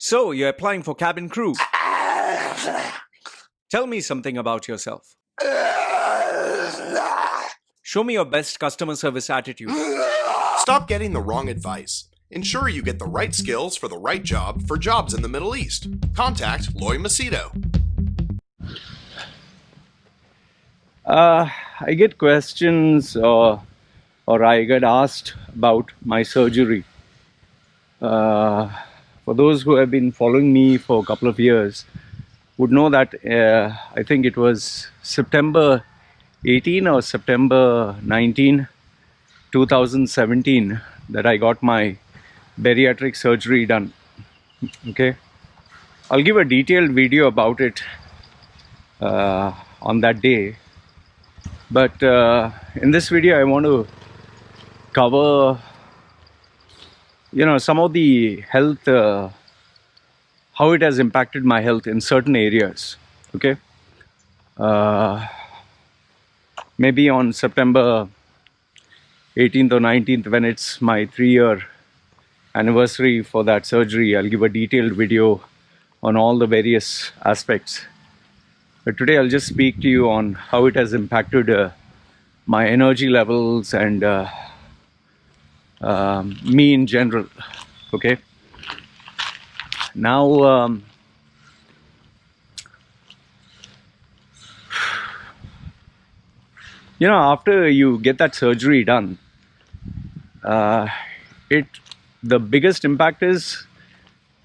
So, you're applying for cabin crew. Tell me something about yourself. Show me your best customer service attitude. Stop getting the wrong advice. Ensure you get the right skills for the right job for jobs in the Middle East. Contact Loy Machedo. I get questions or I get asked about my surgery. For those who have been following me for a couple of years would know that I think it was September 18 or September 19, 2017 that I got my bariatric surgery done. Okay, I'll give a detailed video about it on that day. But in this video, I want to cover, some of the health, how it has impacted my health in certain areas. Okay, maybe on September 18th or 19th, when it's my 3-year anniversary for that surgery, I'll give a detailed video on all the various aspects. But today I'll just speak to you on how it has impacted my energy levels and me in general. Okay. Now, after you get that surgery done, the biggest impact is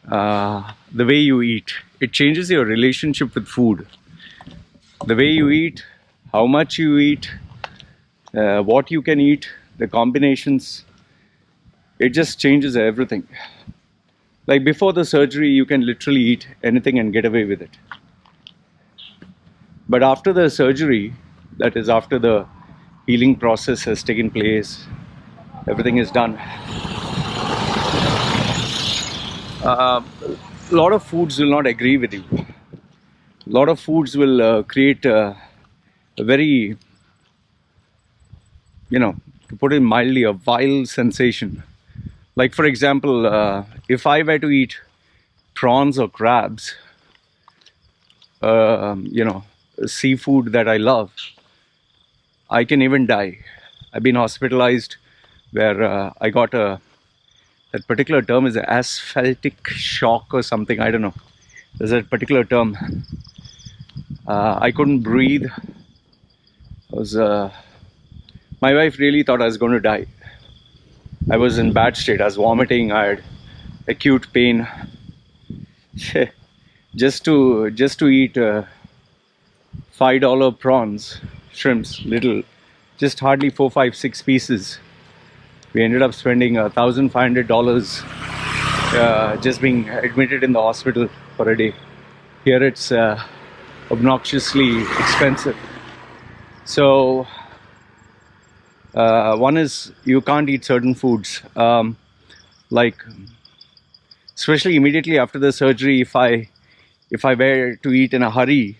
the way you eat. It changes your relationship with food. The way you eat, how much you eat, what you can eat, the combinations, it just changes everything. Like before the surgery, you can literally eat anything and get away with it. But after the surgery, that is after the healing process has taken place, everything is done. A lot of foods will not agree with you. A lot of foods will create a very, to put it mildly, a vile sensation. Like for example, if I were to eat prawns or crabs, seafood that I love, I can even die. I've been hospitalized where I got that particular term is asphaltic shock or something, I don't know. There's that particular term. I couldn't breathe. My wife really thought I was going to die. I was in bad state. I was vomiting. I had acute pain. just to eat $5 prawns, shrimps, little, just hardly 4, 5, 6 pieces. We ended up spending $1,500 just being admitted in the hospital for a day. Here it's obnoxiously expensive. So one is you can't eat certain foods, like especially immediately after the surgery. If I were to eat in a hurry,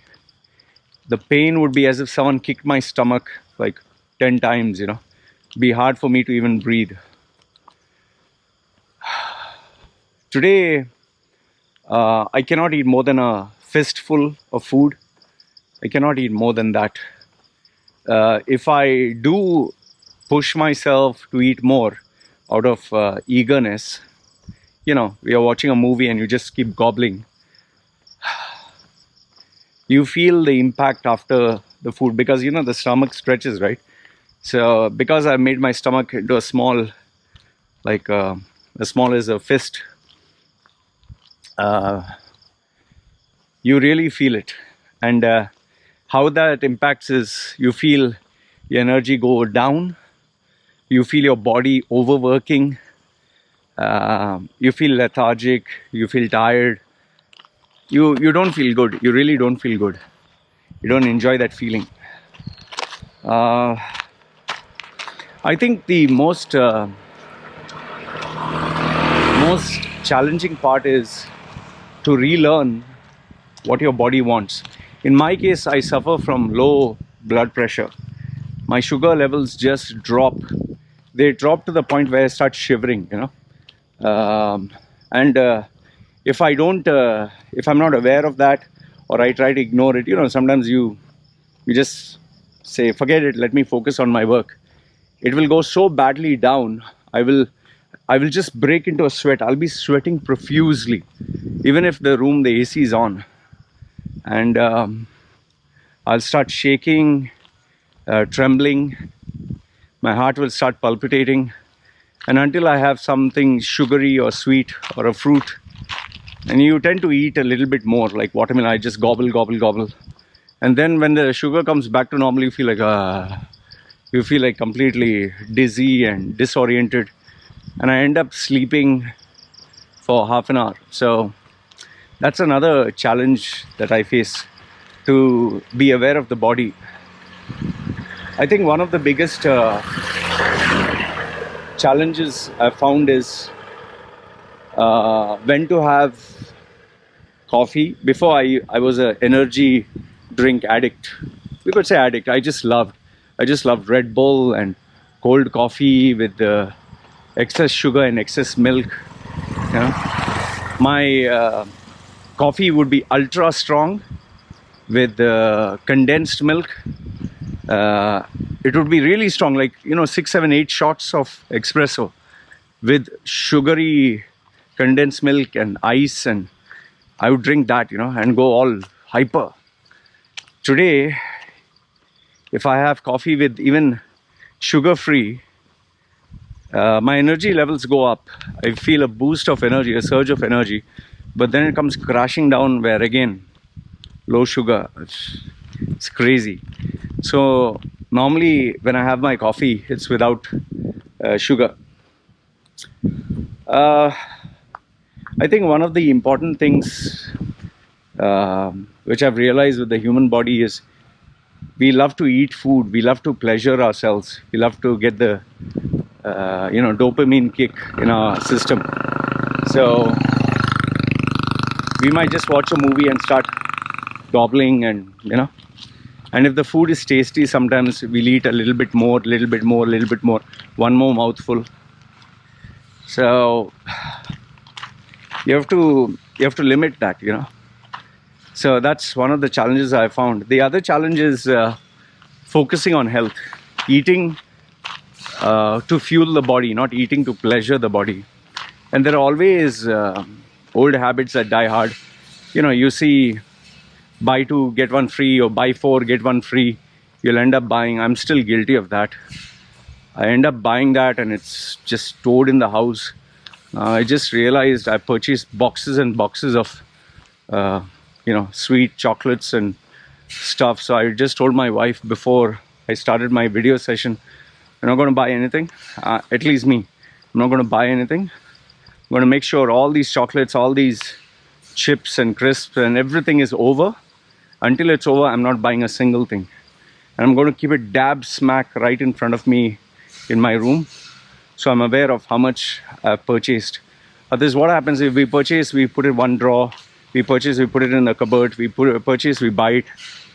the pain would be as if someone kicked my stomach like 10 times. It'd be hard for me to even breathe. Today I cannot eat more than a fistful of food. I cannot eat more than that. If I do push myself to eat more out of eagerness, we are watching a movie and you just keep gobbling. You feel the impact after the food because the stomach stretches, right? So because I made my stomach into a small, like as small as a fist, you really feel it. And how that impacts is you feel your energy go down, you feel your body overworking, you feel lethargic, you feel tired, you don't feel good. You really don't feel good. You don't enjoy that feeling. I think the most challenging part is to relearn what your body wants. In my case, I suffer from low blood pressure. My sugar levels just drop. They drop to the point where I start shivering, and if I don't, if I'm not aware of that, or I try to ignore it, sometimes you just say, forget it, let me focus on my work. It will go so badly down. I will just break into a sweat. I'll be sweating profusely, even if the AC is on, and I'll start shaking, trembling. My heart will start palpitating, and until I have something sugary or sweet or a fruit, and you tend to eat a little bit more, like watermelon, I just gobble, gobble, gobble, and then when the sugar comes back to normal, you feel like completely dizzy and disoriented, and I end up sleeping for half an hour. So that's another challenge that I face, to be aware of the body. I think one of the biggest challenges I've found is when to have coffee. Before I was an energy drink addict. We could say addict. I just loved Red Bull and cold coffee with excess sugar and excess milk. My coffee would be ultra strong with condensed milk. It would be really strong, like 6, 7, 8 shots of espresso with sugary condensed milk and ice, and I would drink that, and go all hyper. Today, if I have coffee with even sugar-free, my energy levels go up. I feel a boost of energy, a surge of energy, but then it comes crashing down where again, low sugar. It's crazy. So normally when I have my coffee, it's without sugar. I think one of the important things which I've realized with the human body is we love to eat food, we love to pleasure ourselves, we love to get the dopamine kick in our system. So we might just watch a movie and start gobbling, and and if the food is tasty, sometimes we'll eat a little bit more, one more mouthful. So you have to limit that, So that's one of the challenges I found. The other challenge is focusing on health, eating to fuel the body, not eating to pleasure the body. And there are always old habits that die hard. You see buy 2 get 1 free, or buy 4 get 1 free. You'll end up buying. I'm still guilty of that. I end up buying that and it's just stored in the house. I just realized I purchased boxes and boxes of sweet chocolates and stuff. So I just told my wife before I started my video session, I'm not going to buy anything, at least me. I'm not going to buy anything. I'm going to make sure all these chocolates, all these chips and crisps and everything is over. Until it's over, I'm not buying a single thing. And I'm going to keep it dab smack right in front of me in my room, so I'm aware of how much I've purchased. This is what happens. If we purchase, we put it in one drawer. We purchase, we put it in the cupboard. We purchase, we buy it,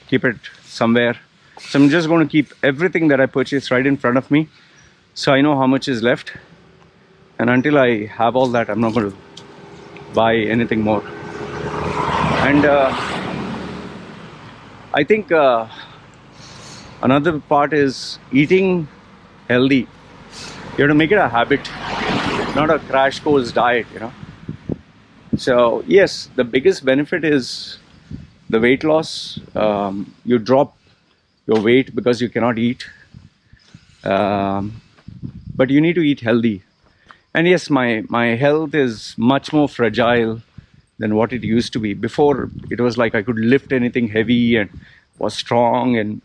keep it somewhere. So I'm just going to keep everything that I purchased right in front of me, so I know how much is left. And until I have all that, I'm not going to buy anything more. And I think another part is eating healthy. You have to make it a habit, not a crash course diet, So yes, the biggest benefit is the weight loss. You drop your weight because you cannot eat, but you need to eat healthy. And yes, my health is much more fragile than what it used to be. Before, it was like I could lift anything heavy and was strong, and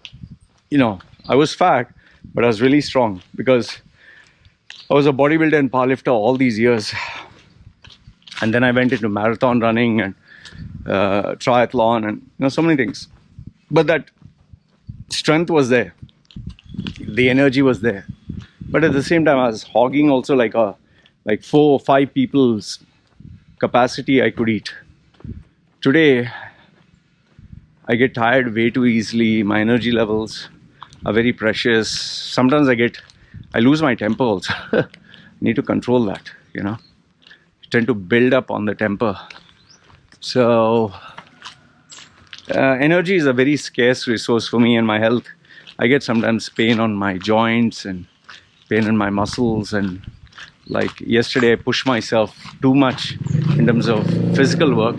I was fat, but I was really strong because I was a bodybuilder and powerlifter all these years. And then I went into marathon running and triathlon and so many things. But that strength was there, the energy was there. But at the same time, I was hogging also like 4 or 5 people's capacity I could eat. Today, I get tired way too easily. My energy levels are very precious. Sometimes I lose my temper also. I need to control that, I tend to build up on the temper. So, energy is a very scarce resource for me and my health. I get sometimes pain on my joints and pain in my muscles, and like yesterday I pushed myself too much in terms of physical work.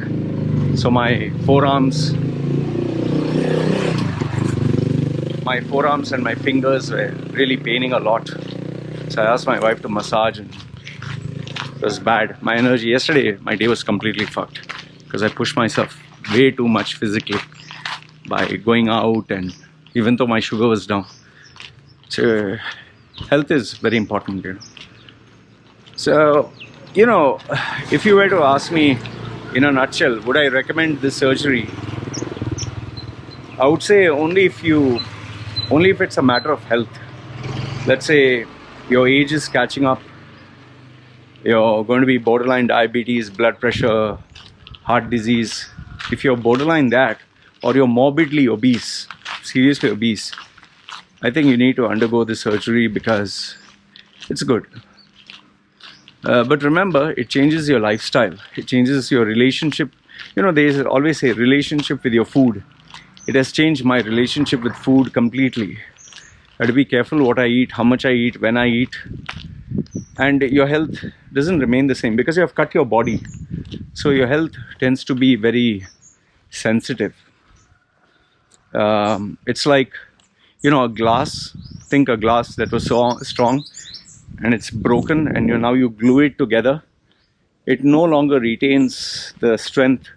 So my forearms and my fingers were really paining a lot. So I asked my wife to massage, and it was bad. My energy yesterday, my day was completely fucked because I pushed myself way too much physically by going out, and even though my sugar was down. So health is very important, you know. So, you know, if you were to ask me in a nutshell, would I recommend this surgery? I would say only if it's a matter of health. Let's say your age is catching up, you're going to be borderline diabetes, blood pressure, heart disease. If you're borderline that, or you're morbidly obese, seriously obese, I think you need to undergo the surgery because it's good. But remember, it changes your lifestyle. It changes your relationship. You know, they always say relationship with your food. It has changed my relationship with food completely. I have to be careful what I eat, how much I eat, when I eat. And your health doesn't remain the same because you have cut your body. So your health tends to be very sensitive. It's like, you know, a glass. Think a glass that was so strong and it's broken, and now you glue it together. It no longer retains the strength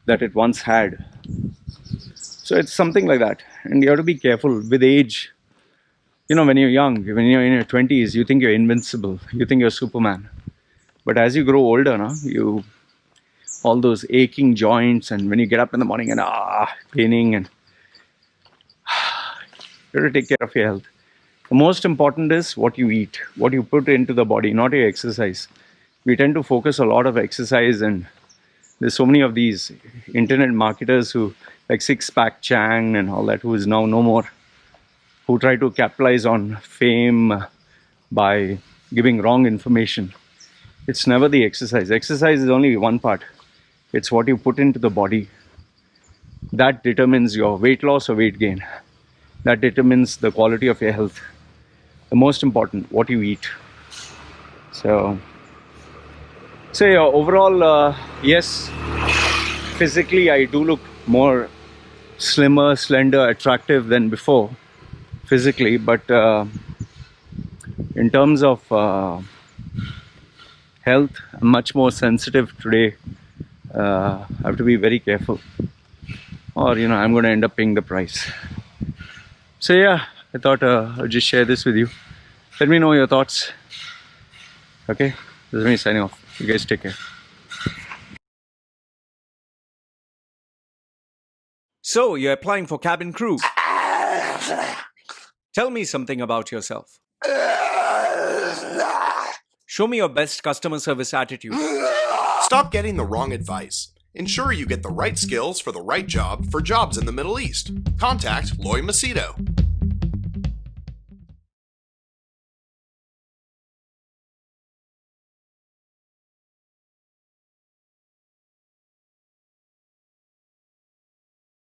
that it once had. So it's something like that. And you have to be careful with age. You know, when you're young, when you're in your 20s, you think you're invincible. You think you're Superman. But as you grow older, all those aching joints, and when you get up in the morning and paining, and you have to take care of your health. The most important is what you eat, what you put into the body, not your exercise. We tend to focus a lot of exercise, and there's so many of these internet marketers who, like Six Pack Chang and all that, who is now no more, who try to capitalize on fame by giving wrong information. It's never the exercise. Exercise is only one part. It's what you put into the body. That determines your weight loss or weight gain. That determines the quality of your health. The most important, what you eat. So overall, yes, physically I do look more slimmer, slender, attractive than before physically, but in terms of health, I'm much more sensitive today. I have to be very careful, or I'm going to end up paying the price. So yeah, I thought I'll just share this with you. Let me know your thoughts. Okay, this is me signing off. You guys take care. So, you're applying for cabin crew. Tell me something about yourself. Show me your best customer service attitude. Stop getting the wrong advice. Ensure you get the right skills for the right job for jobs in the Middle East. Contact Loy Machedo.